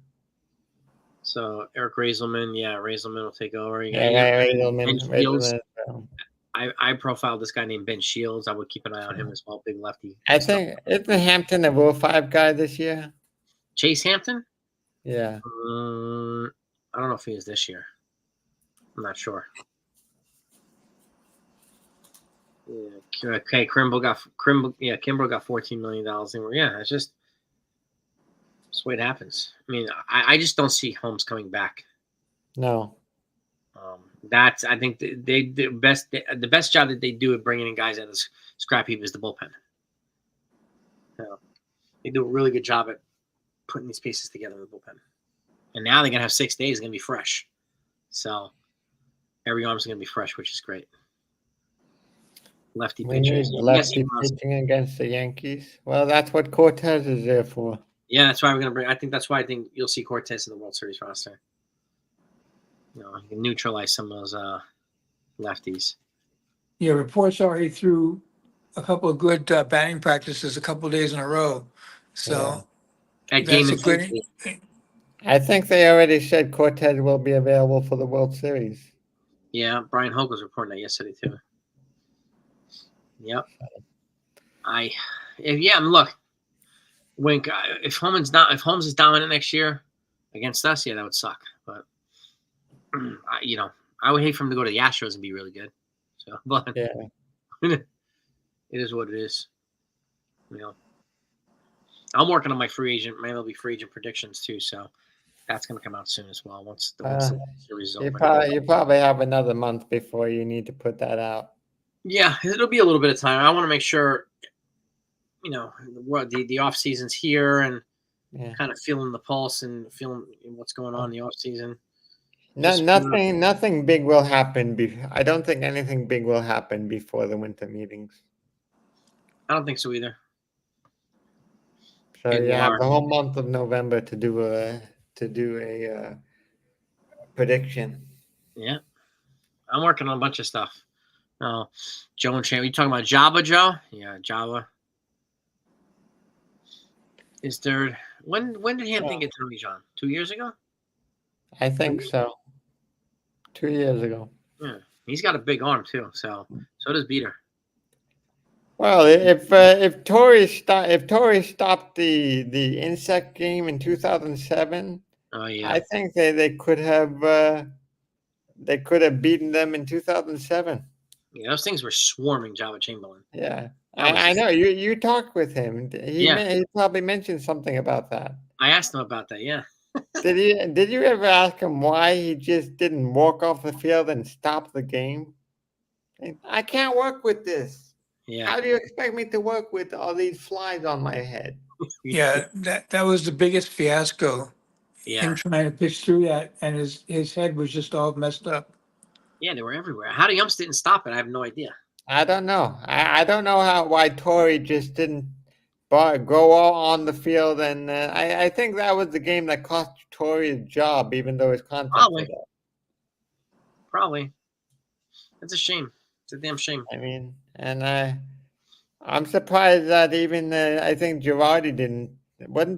So Eric Raiselman will take over.
Raiselman.
I profiled this guy named Ben Shields. I would keep an eye on him as well, big lefty.
I think isn't Hampton a Rule 5 guy this year?
Chase Hampton?
Yeah.
I don't know if he is this year. I'm not sure. Yeah. Okay. Kimbrel got $14 million. Yeah, it's just the way it happens. I mean, I just don't see Holmes coming back.
No.
I think the best job that they do at bringing in guys out of the scrap heap is the bullpen. They do a really good job at putting these pieces together in the bullpen. And now they're gonna have 6 days. It's gonna be fresh. So every arm's gonna be fresh, which is great. Lefty
We need
pitchers.
lefty pitching against the Yankees. Well, that's what Cortez is there for.
Yeah, that's why we're gonna bring. I think that's why I think you'll see Cortez in the World Series roster. You know, he can neutralize some of those lefties.
Yeah, reports are he threw a couple of good batting practices a couple of days in a row. So
At
that's
game
a good.
intensity.
I think they already said Cortez will be available for the World Series.
Yeah, Brian Hogue was reporting that yesterday too. Yep. Look, Wink. If Holmes is dominant next year against us, yeah, that would suck. But I would hate for him to go to the Astros and be really good. So, but
Yeah.
it is what it is. You know, I'm working on my free agent. Maybe it'll be free agent predictions too. So that's going to come out soon as well. Once the series is
You
over.
probably have another month before you need to put that out.
Yeah, it'll be a little bit of time. I want to make sure, the off season's here and kind of feeling the pulse and feeling what's going on in the off season.
Nothing big will happen. I don't think anything big will happen before the winter meetings.
I don't think so either.
So you have the whole month of November to do a prediction.
Yeah, I'm working on a bunch of stuff. Joe and Chan, you talking about Java, Joe? Yeah, Java. Is there when did Hampton get Tony John? 2 years ago?
I think so. 2 years ago.
Yeah, he's got a big arm too. So does Beater.
Well, if Torres stopped the insect game in 2007, I think they could have beaten them in 2007.
Yeah, those things were swarming Java Chamberlain.
Yeah, I know. You talked with him. He probably mentioned something about that.
I asked him about that. Yeah.
Did you ever ask him why he just didn't walk off the field and stop the game? I can't work with this.
Yeah.
How do you expect me to work with all these flies on my head?
Yeah, that was the biggest fiasco.
Yeah.
Him trying to pitch through that, and his head was just all messed up.
Yeah, they were everywhere. How the umps didn't stop it, I have no idea.
I don't know. I don't know why Torrey just didn't go all on the field, and I think that was the game that cost Torrey his job, even though his contract was up.
Probably. It's a shame. It's a damn shame.
I mean, and I'm surprised that even I think wasn't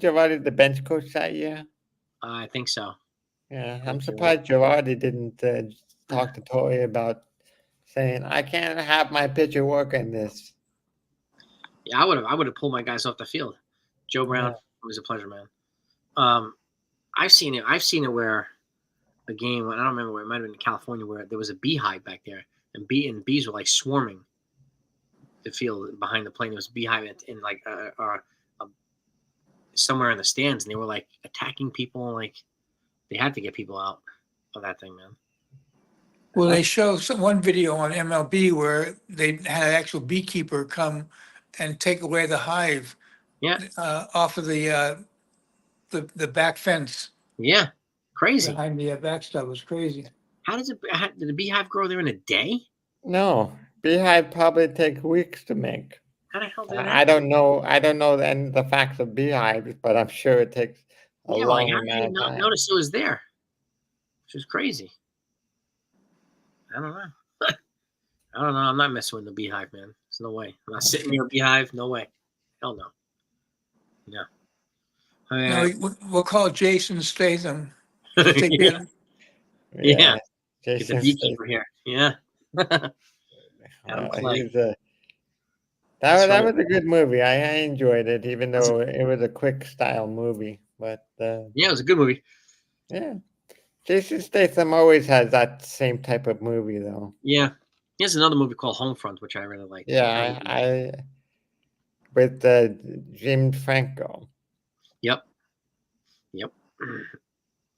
Girardi the bench coach that year?
I think so.
Yeah, I'm surprised Girardi didn't talk to Torrey about saying, I can't have my pitcher work in this.
Yeah, I would have pulled my guys off the field. Joe Brown, it was a pleasure, man. I've seen it where a game, I don't remember where, it might have been in California, where there was a beehive back there, and bees were like swarming the field behind the plane. There was a beehive in like somewhere in the stands, and they were like attacking people. Like they had to get people out of that thing, man.
Well, they show one video on MLB where they had an actual beekeeper come and take away the hive off of the back fence.
Yeah, crazy.
Behind the backstop. It was crazy.
Did the beehive grow there in a day?
No, beehive probably take weeks to make.
How the hell did that?
I don't know the facts of beehives, but I'm sure it takes a long amount of time.
Notice it was there, which is crazy. I don't know. I don't know. I'm not messing with the beehive, man. There's no way. I'm not sitting near a beehive. No way. Hell no. No.
No, we'll call Jason Statham.
Yeah.
Yeah.
Get the beekeeper here. Yeah.
That was a good movie. I enjoyed it, even though it was a quick style movie. But
yeah, it was a good movie.
Yeah. Jason Statham always has that same type of movie, though.
Yeah. He has another movie called Homefront, which I really like.
Yeah, I with Jim Franco.
Yep.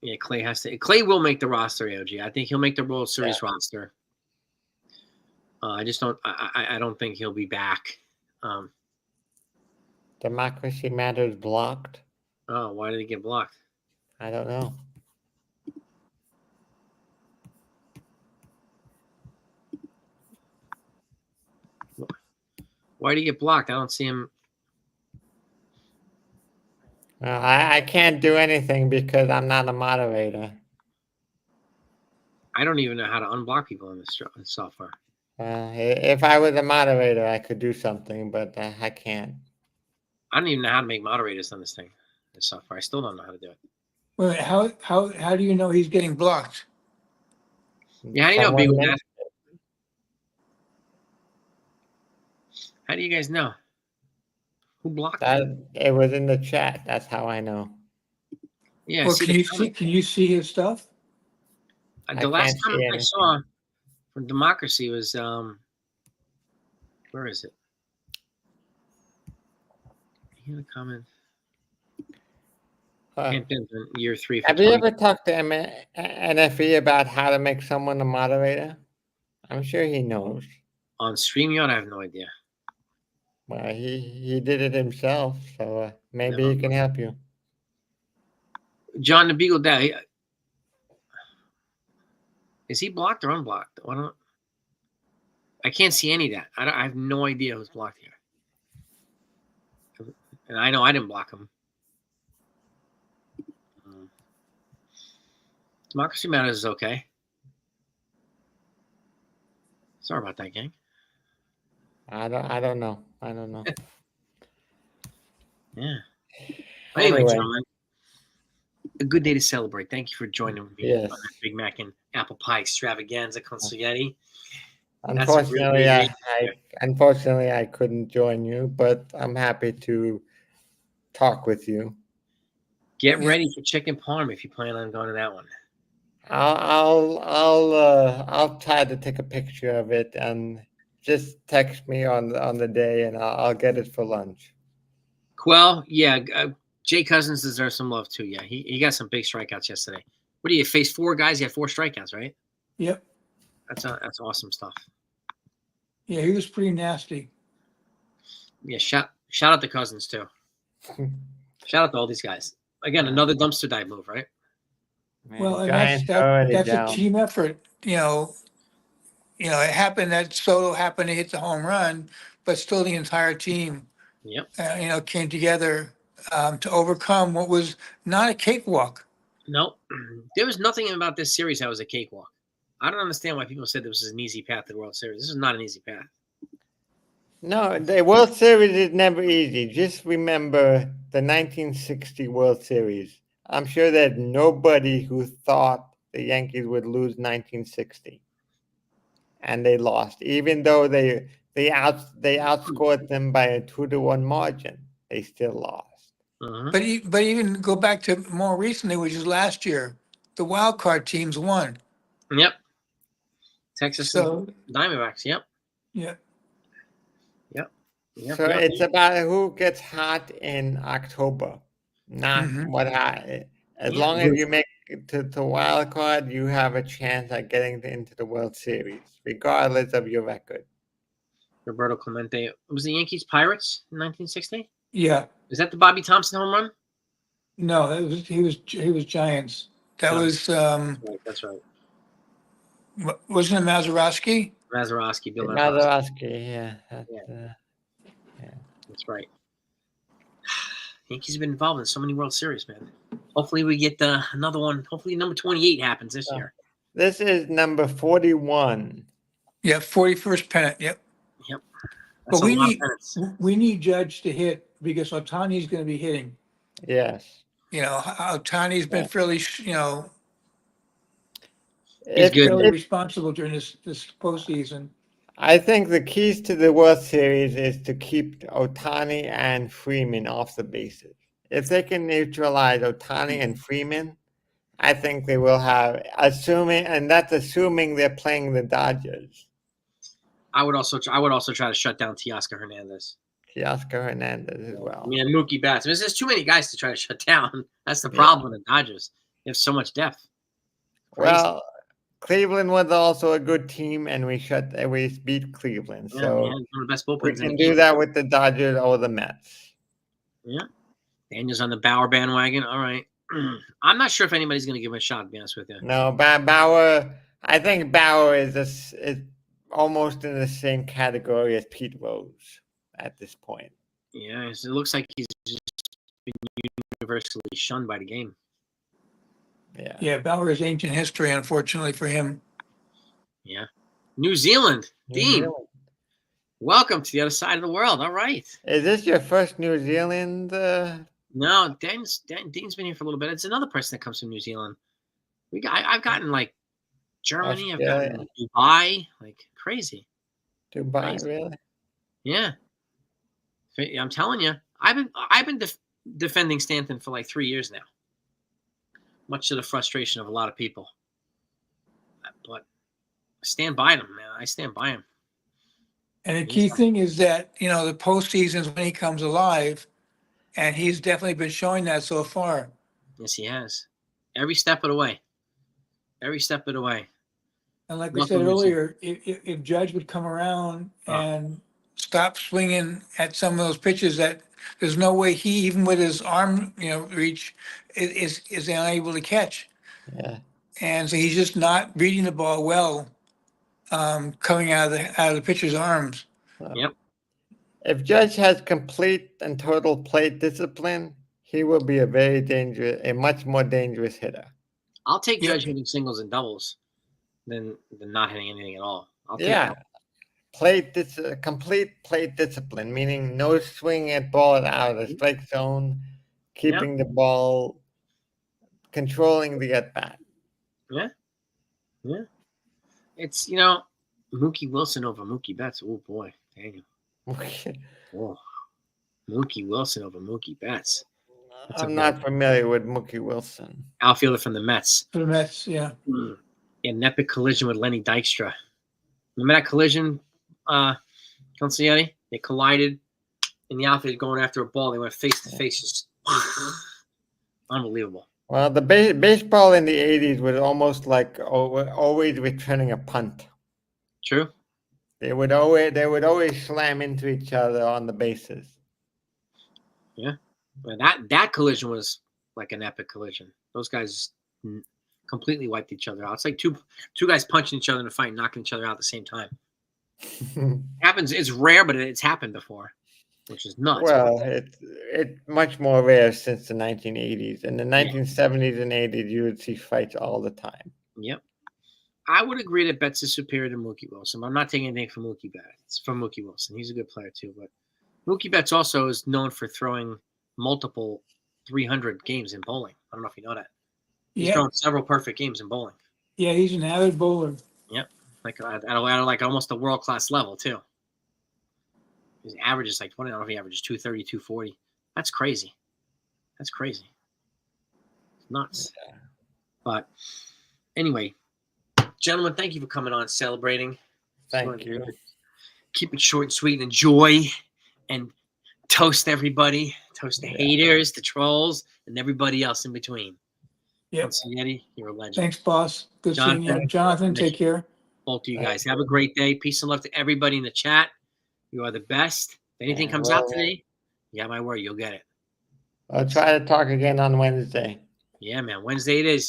Yeah, Clay will make the roster, AOG. I think he'll make the World Series roster. I just don't. I don't think he'll be back.
Democracy Matters blocked.
Oh, why did he get blocked?
I don't know.
Why did he get blocked? I don't see him.
Well, I can't do anything because I'm not a moderator.
I don't even know how to unblock people in this software.
If I was a moderator, I could do something, but I can't.
I don't even know how to make moderators on this thing, this software. I still don't know how to do it.
Well, how do you know he's getting blocked?
Yeah, how do you know,
Someone
Beagle?
mentioned
How do you guys know? Who blocked
that
him?
it was in the chat. That's how I know.
Yeah,
Well,
see
can
the
you
comment.
can you see his stuff?
The last
can't see
comment I
anything.
saw from Democracy was where is it? He had a comment. Hamptons in year 3 for
Have you
20.
ever talked to NFE about how to make someone a moderator? I'm sure he knows.
On StreamYard, I have no idea.
Well, he did it himself, so maybe
No.
he can help you.
John the Beagle Dad. Is he blocked or unblocked? I can't see any of that. I have no idea who's blocked here. And I know I didn't block him. Democracy Matters is okay. Sorry about that, gang.
I don't know. I don't know.
Yeah. Anyway,
Anyway,
gentlemen, a good day to celebrate. Thank you for joining me
yes.
on that Big Mac and apple pie extravaganza con spaghetti.
Unfortunately,
really
unfortunately I couldn't join you, but I'm happy to talk with you.
Get ready for chicken parm if you plan on going to that one.
I'll try to take a picture of it and just text me on the day, and I'll get it for lunch.
Well, yeah, Jay Cousins deserves some love too. Yeah, he got some big strikeouts yesterday. What do you face 4 guys? He had 4 strikeouts, right?
Yep.
That's awesome stuff.
Yeah, he was pretty nasty.
Yeah, shout out to Cousins too. Shout out to all these guys. Again, another dumpster dive move, right?
Well, and
Giants already
that's a
down.
team effort. It happened that Soto happened to hit the home run, but still the entire team,
Yep.
came together to overcome what was not a cakewalk.
No, there was nothing about this series that was a cakewalk. I don't understand why people said this was an easy path to the World Series. This is not an easy path.
No, the World Series is never easy. Just remember the 1960 World Series. I'm sure there's nobody who thought the Yankees would lose 1960, and they lost. Even though they outscored them by a 2-1 margin, they still lost.
Uh-huh.
But even go back to more recently, which is last year, the wild card teams won.
Yep. Texas
So
and Diamondbacks. Yep.
yeah,
So it's about who gets hot in October, not what I. As long as you make it to wild card, you have a chance at getting into the World Series, regardless of your record.
Roberto Clemente. Was the Yankees Pirates in 1960?
Yeah.
Is that the Bobby Thompson home run?
No, he was Giants. That was
That's right.
Wasn't it Mazeroski?
Mazeroski, Bill Mazeroski.
Yeah.
That's right. Yankees have been involved in so many World Series, man. Hopefully we get another one. Hopefully number 28 happens this year.
This is number 41.
Yeah, 41st pennant. Yep.
That's
But we
a
need Judge to hit because Ohtani's going to be hitting.
Yes.
Ohtani's been fairly,
He's good.
fairly responsible during this postseason.
I think the keys to the World Series is to keep Ohtani and Freeman off the bases. If they can neutralize Ohtani and Freeman, I think they will have, and that's assuming they're playing the Dodgers.
I would also try to shut down Teoscar Hernandez.
Teoscar Hernandez as well.
I mean, and Mookie Betts. There's too many guys to try to shut down. That's the problem with the Dodgers. They have so much depth. Crazy.
Well, Cleveland was also a good team, and we beat Cleveland.
Yeah,
so
man, one of the best bullpens
we
in
can
the
do
game.
that with the Dodgers or the Mets.
Yeah. Daniel's on the Bauer bandwagon. All right. I'm not sure if anybody's going to give him a shot, to be honest with you.
No, Bauer. I think Bauer is almost in the same category as Pete Rose at this point.
Yeah, it looks like he's just been universally shunned by the game.
Yeah.
Yeah, Bauer is ancient history, unfortunately for him.
Yeah. New Zealand.
New
Dean,
Zealand.
welcome to the other side of the world. All right.
Is this your first New Zealand?
No, Dean's been here for a little bit. It's another person that comes from New Zealand. I've gotten like Germany. I've gotten like, Dubai. Like crazy.
Dubai,
Crazy.
really?
Yeah. I'm telling you, I've been defending Stanton for like 3 years now, much to the frustration of a lot of people. But I stand by him, man. I stand by him.
And the key thing is that, the postseason's when he comes alive, and he's definitely been showing that so far.
Yes, he has. Every step of the way. Every step of the way.
And like we said earlier, if Judge would come around and stop swinging at some of those pitches that there's no way he, even with his arm, reach, is unable to catch.
Yeah.
And so he's just not reading the ball well, coming out of the pitcher's arms.
Yep.
If Judge has complete and total plate discipline, he will be a much more dangerous hitter.
I'll take Judge hitting singles and doubles than not hitting anything at all. I'll take that.
Complete plate discipline, meaning no swinging at ball out of the strike zone, keeping the ball, controlling the at bat.
Yeah. Yeah. It's, Mookie Wilson over Mookie Betts. Oh, boy. Daniel. Oh. Mookie Wilson over Mookie Betts.
I'm not familiar with Mookie Wilson.
Outfielder from the Mets.
For the Mets, yeah.
An epic collision with Lenny Dykstra. Remember that collision, Concietti? They collided in the outfield going after a ball. They went face to face. Just unbelievable.
Well, the baseball in the 80s was almost like always returning a punt.
True.
They would always slam into each other on the bases.
Yeah. Well, that collision was like an epic collision. Those guys completely wiped each other out. It's like two guys punching each other in a fight, knocking each other out at the same time. Happens. It's rare, but it's happened before, which is nuts.
Well, it's much more rare since the 1980s. In the 1970s and 80s, you would see fights all the time.
Yep. I would agree that Betts is superior to Mookie Wilson. I'm not taking anything from Mookie Betts. It's from Mookie Wilson. He's a good player too, but Mookie Betts also is known for throwing multiple 300 games in bowling. I don't know if you know that. He's thrown several perfect games in bowling.
Yeah, he's an avid bowler.
Yep. Like at like almost a world-class level too. His average is like, I don't know if he averages 230, 240. That's crazy. That's crazy. It's nuts. Yeah. But anyway, gentlemen, thank you for coming on, celebrating.
Thank you.
Keep it short and sweet and enjoy and toast everybody. Toast the haters, the trolls, and everybody else in between.
Yep.
Eddie, you're a legend.
Thanks, boss. Good seeing you. Jonathan, take care.
Both of you guys. Have a great day. Peace and love to everybody in the chat. You are the best. If anything comes out today, you have my word. You'll get it.
I'll try to talk again on Wednesday.
Yeah, man. Wednesday it is.